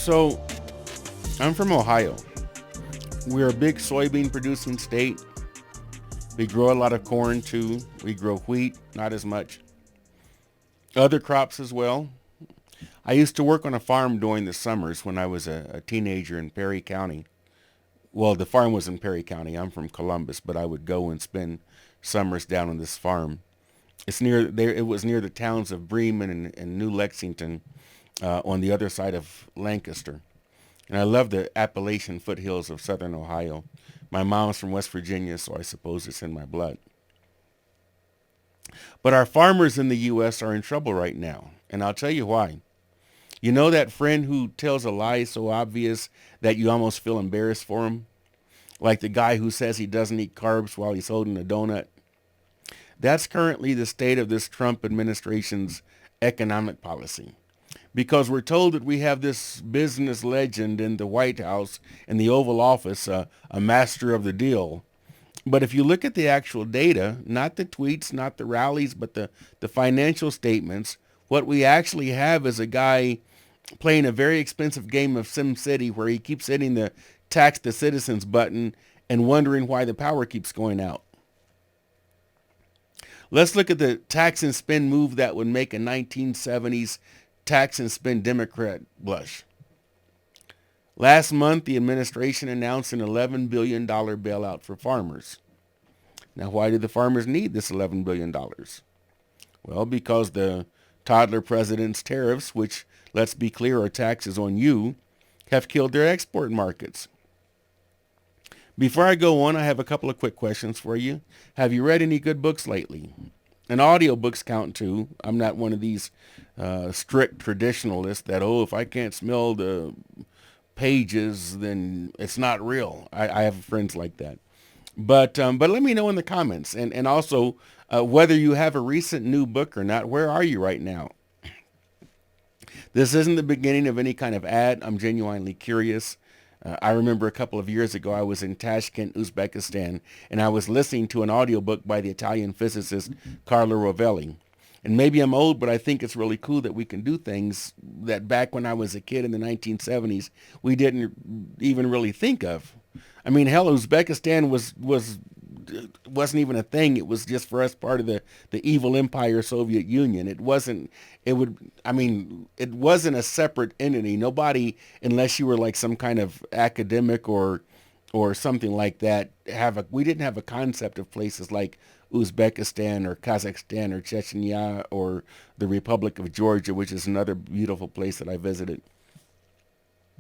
So, I'm from Ohio. We're a big soybean producing state. We grow a lot of corn too. We grow wheat, not as much. Other crops as well. I used to work on a farm during the summers when I was a teenager in Perry County. Well, the farm was in Perry County. I'm from Columbus, but I would go and spend summers down on this farm. It's near there. It was near the towns of Bremen and New Lexington, on the other side of Lancaster. And I love the Appalachian foothills of southern Ohio. My mom's from West Virginia, so I suppose it's in my blood. But our farmers in the U.S. are in trouble right now, and I'll tell you why. You know that friend who tells a lie so obvious that you almost feel embarrassed for him? Like the guy who says he doesn't eat carbs while he's holding a donut? That's currently the state of this Trump administration's economic policy. Because we're told that we have this business legend in the White House, in the Oval Office, a master of the deal. But if you look at the actual data, not the tweets, not the rallies, but the financial statements, what we actually have is a guy playing a very expensive game of SimCity where he keeps hitting the tax the citizens button and wondering why the power keeps going out. Let's look at the tax and spend move that would make a 1970s tax and spend Democrat blush. Last month, the administration announced an $11 billion bailout for farmers. Now, why do the farmers need this $11 billion? Well, because the toddler president's tariffs, which, let's be clear, are taxes on you, have killed their export markets. Before I go on, I have a couple of quick questions for you. Have you read any good books lately? And audiobooks count too. I'm not one of these strict traditionalists that, oh, if I can't smell the pages, then it's not real. I have friends like that. But let me know in the comments. And also whether you have a recent new book or not. Where are you right now? This isn't the beginning of any kind of ad. I'm genuinely curious. I remember a couple of years ago, I was in Tashkent, Uzbekistan, and I was listening to an audiobook by the Italian physicist Carlo Rovelli. And maybe I'm old, but I think it's really cool that we can do things that back when I was a kid in the 1970s, we didn't even really think of. I mean, hell, Uzbekistan wasn't even a thing. It was just for us part of the evil empire Soviet Union. It wasn't a separate entity. Nobody, unless you were like some kind of academic or something like that, we didn't have a concept of places like Uzbekistan or Kazakhstan or Chechnya or the Republic of Georgia, which is another beautiful place that I visited.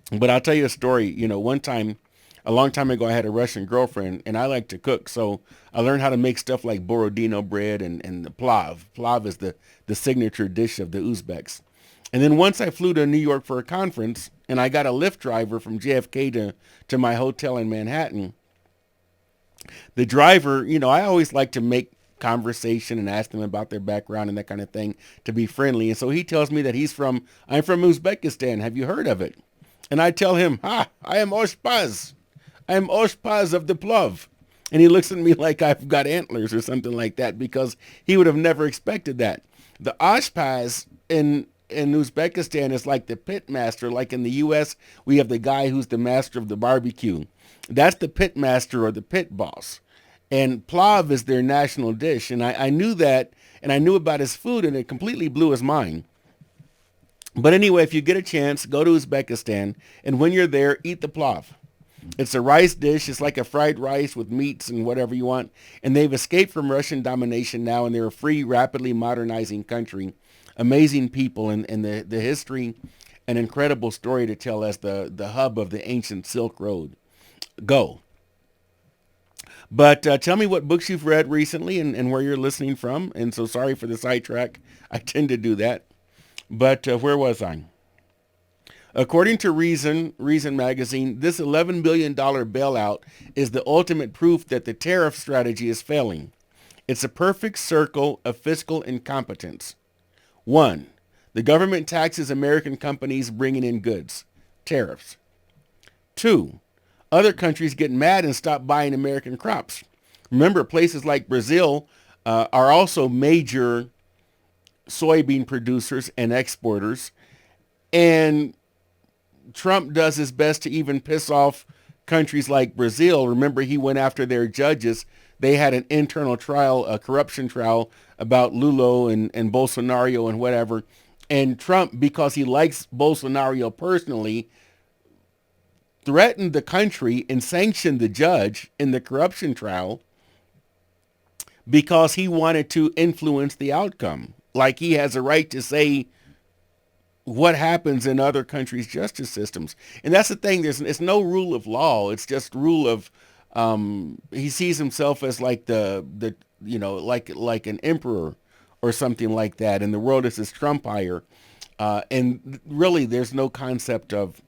But I'll tell you a story. You know, one time, a long time ago, I had a Russian girlfriend, and I like to cook, so I learned how to make stuff like Borodino bread and the plav. Plav is the signature dish of the Uzbeks. And then once I flew to New York for a conference, and I got a Lyft driver from JFK to my hotel in Manhattan. The driver, you know, I always like to make conversation and ask them about their background and that kind of thing to be friendly. And so he tells me that I'm from Uzbekistan. Have you heard of it? And I tell him, I am Oshpaz. I am Oshpaz of the Plov. And he looks at me like I've got antlers or something like that because he would have never expected that. The Oshpaz in Uzbekistan is like the pit master. Like in the U.S., we have the guy who's the master of the barbecue. That's the pit master or the pit boss. And Plav is their national dish. And I knew that, and I knew about his food, and it completely blew his mind. But anyway, if you get a chance, go to Uzbekistan, and when you're there, eat the Plav. It's a rice dish. It's like a fried rice with meats and whatever you want. And they've escaped from Russian domination now, and they're a free, rapidly modernizing country. Amazing people, and the history, an incredible story to tell as the hub of the ancient Silk Road. Go. But tell me what books you've read recently and where you're listening from. And so sorry for the sidetrack. I tend to do that. But where was I? According to Reason magazine, this $11 billion bailout is the ultimate proof that the tariff strategy is failing. It's a perfect circle of fiscal incompetence. 1. The government taxes American companies bringing in goods. Tariffs. 2. Other countries get mad and stop buying American crops. Remember, places like Brazil are also major soybean producers and exporters. And Trump does his best to even piss off countries like Brazil. Remember, he went after their judges. They had an internal trial, a corruption trial about Lula and Bolsonaro and whatever. And Trump, because he likes Bolsonaro personally, threatened the country and sanctioned the judge in the corruption trial because he wanted to influence the outcome. Like he has a right to say what happens in other countries' justice systems. And that's the thing. It's no rule of law. It's just rule of, he sees himself as like the like an emperor or something like that. And the world is his Trumpire. And really there's no concept of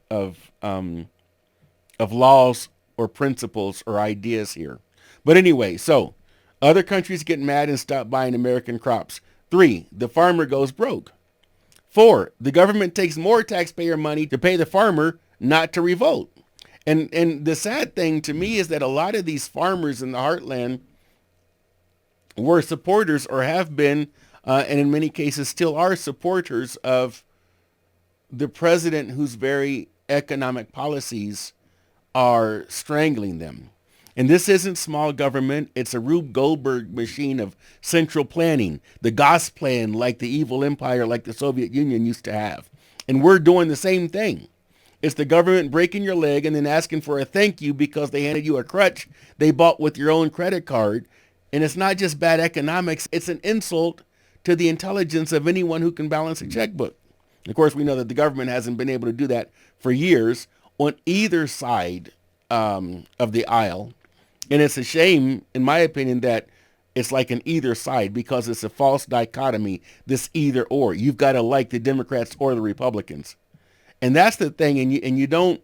laws or principles or ideas here. But anyway, so other countries get mad and stop buying American crops. 3, the farmer goes broke. 4, the government takes more taxpayer money to pay the farmer not to revolt. And the sad thing to me is that a lot of these farmers in the heartland were supporters or have been, and in many cases still are supporters of the president whose very economic policies are strangling them. And this isn't small government. It's a Rube Goldberg machine of central planning, the Gosplan, like the evil empire, like the Soviet Union used to have. And we're doing the same thing. It's the government breaking your leg and then asking for a thank you because they handed you a crutch they bought with your own credit card. And it's not just bad economics. It's an insult to the intelligence of anyone who can balance a checkbook. Of course, we know that the government hasn't been able to do that for years on either side of the aisle. And it's a shame, in my opinion, that it's like an either side because it's a false dichotomy, this either or. You've got to like the Democrats or the Republicans. And that's the thing. And you don't,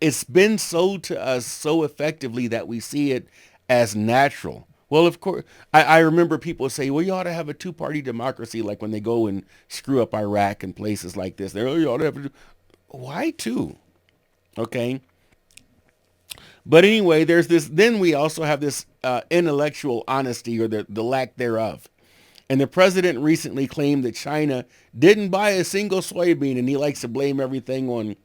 it's been sold to us so effectively that we see it as natural. Well, of course, I remember people say, well, you ought to have a two-party democracy, like when they go and screw up Iraq and places like this. They're, oh, you ought to have why two? Okay. But anyway, there's this, then we also have this intellectual honesty or the lack thereof. And the president recently claimed that China didn't buy a single soybean, and he likes to blame everything on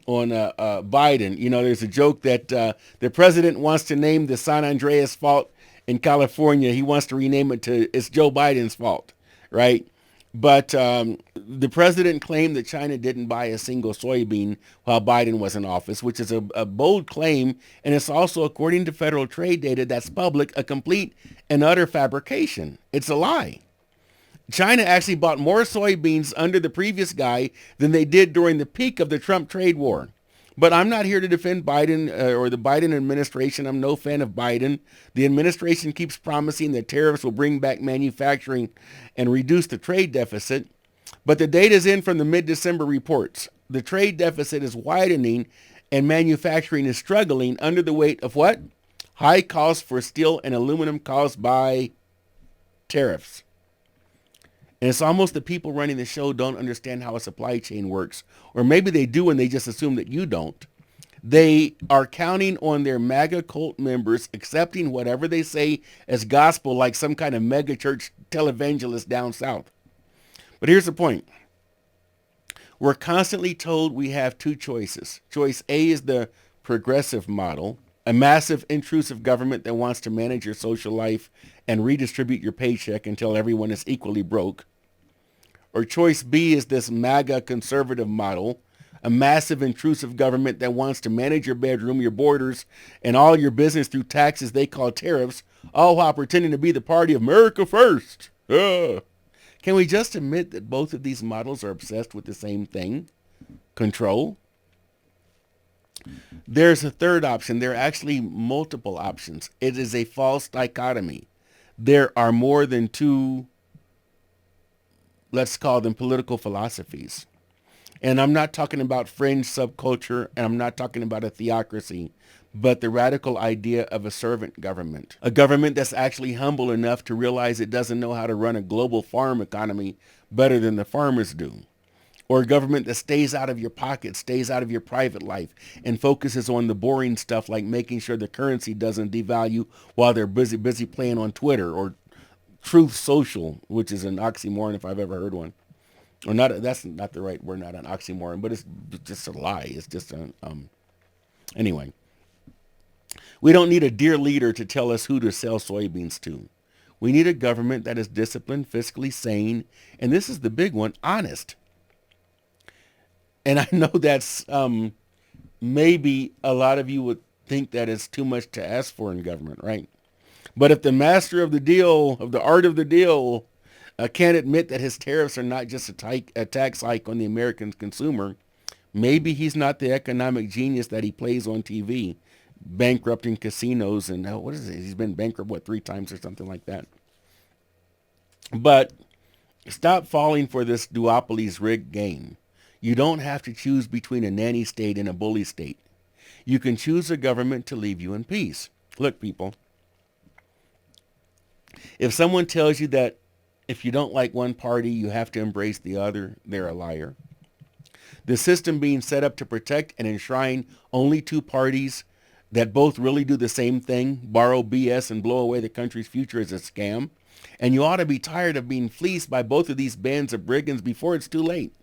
Biden. You know, there's a joke that the president wants to name the San Andreas fault in California. He wants to rename it to it's Joe Biden's fault, right? But the president claimed that China didn't buy a single soybean while Biden was in office, which is a bold claim. And it's also, according to federal trade data that's public, a complete and utter fabrication. It's a lie. China actually bought more soybeans under the previous guy than they did during the peak of the Trump trade war. But I'm not here to defend Biden or the Biden administration. I'm no fan of Biden. The administration keeps promising that tariffs will bring back manufacturing and reduce the trade deficit. But the data is in from the mid-December reports. The trade deficit is widening and manufacturing is struggling under the weight of what? High costs for steel and aluminum caused by tariffs. And it's almost the people running the show don't understand how a supply chain works. Or maybe they do and they just assume that you don't. They are counting on their MAGA cult members accepting whatever they say as gospel like some kind of mega church televangelist down south. But here's the point. We're constantly told we have two choices. Choice A is the progressive model, a massive intrusive government that wants to manage your social life and redistribute your paycheck until everyone is equally broke. Or choice B is this MAGA conservative model, a massive intrusive government that wants to manage your bedroom, your borders, and all your business through taxes they call tariffs, all while pretending to be the party of America first. Can we just admit that both of these models are obsessed with the same thing? Control. There's a third option. There are actually multiple options. It is a false dichotomy. There are more than two, let's call them political philosophies. And I'm not talking about fringe subculture, and I'm not talking about a theocracy, but the radical idea of a servant government. A government that's actually humble enough to realize it doesn't know how to run a global farm economy better than the farmers do. Or a government that stays out of your pocket, stays out of your private life, and focuses on the boring stuff like making sure the currency doesn't devalue while they're busy playing on Twitter or Truth Social, which is an oxymoron if I've ever heard one. or not. That's not the right word, not an oxymoron, but it's just a lie. It's just an anyway. We don't need a dear leader to tell us who to sell soybeans to. We need a government that is disciplined, fiscally sane, and this is the big one, honest. And I know that's maybe a lot of you would think that it's too much to ask for in government, right? But if the master of the deal, of the art of the deal, can't admit that his tariffs are not just a tax hike on the American consumer, maybe he's not the economic genius that he plays on TV, bankrupting casinos and what is it? He's been bankrupt, 3 times or something like that. But stop falling for this duopoly's rigged game. You don't have to choose between a nanny state and a bully state. You can choose a government to leave you in peace. Look, people, if someone tells you that if you don't like one party, you have to embrace the other, they're a liar. The system being set up to protect and enshrine only 2 parties that both really do the same thing, borrow BS and blow away the country's future, is a scam. And you ought to be tired of being fleeced by both of these bands of brigands before it's too late.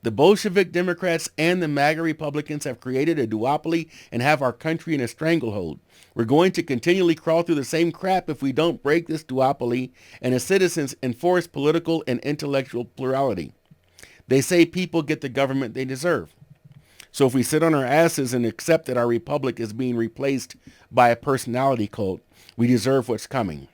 The Bolshevik Democrats and the MAGA Republicans have created a duopoly and have our country in a stranglehold. We're going to continually crawl through the same crap if we don't break this duopoly and as citizens enforce political and intellectual plurality. They say people get the government they deserve. So if we sit on our asses and accept that our republic is being replaced by a personality cult, we deserve what's coming.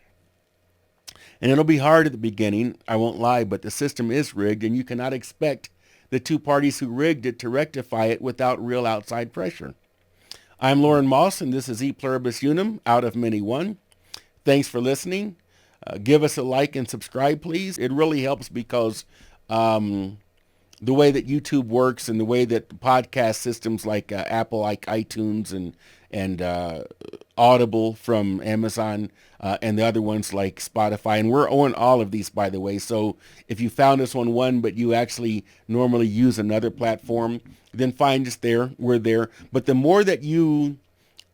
And it'll be hard at the beginning, I won't lie, but the system is rigged, and you cannot expect the 2 parties who rigged it to rectify it without real outside pressure. I'm Lauren Moss, and this is E Pluribus Unum, out of many one. Thanks for listening. Give us a like and subscribe, please. It really helps because the way that YouTube works and the way that podcast systems like Apple, like iTunes and Audible from Amazon and the other ones like Spotify. And we're on all of these, by the way. So if you found us on one, but you actually normally use another platform, then find us there. We're there. But the more that you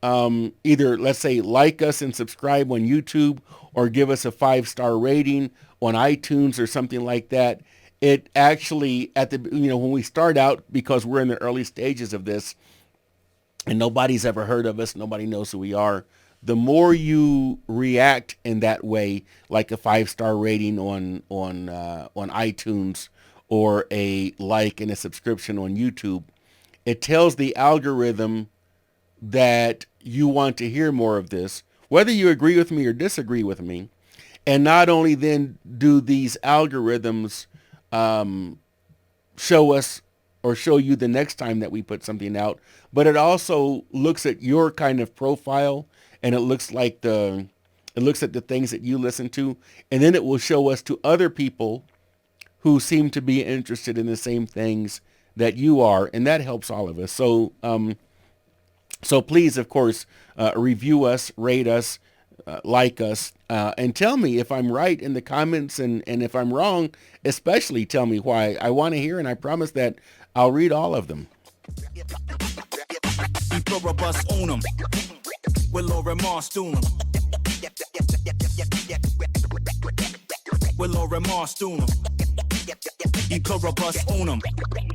either, let's say, like us and subscribe on YouTube or give us a 5-star rating on iTunes or something like that, it actually, when we start out, because we're in the early stages of this and nobody's ever heard of us, nobody knows who we are, the more you react in that way, like a 5-star rating on iTunes or a like and a subscription on YouTube, it tells the algorithm that you want to hear more of this, whether you agree with me or disagree with me. And not only then do these algorithms show us or show you the next time that we put something out, but it also looks at your kind of profile, and it looks at the things that you listen to, and then it will show us to other people who seem to be interested in the same things that you are, and that helps all of us. So so please, of course, review us, rate us, like us, and tell me if I'm right in the comments, and if I'm wrong, especially tell me why. I want to hear, and I promise that I'll read all of them.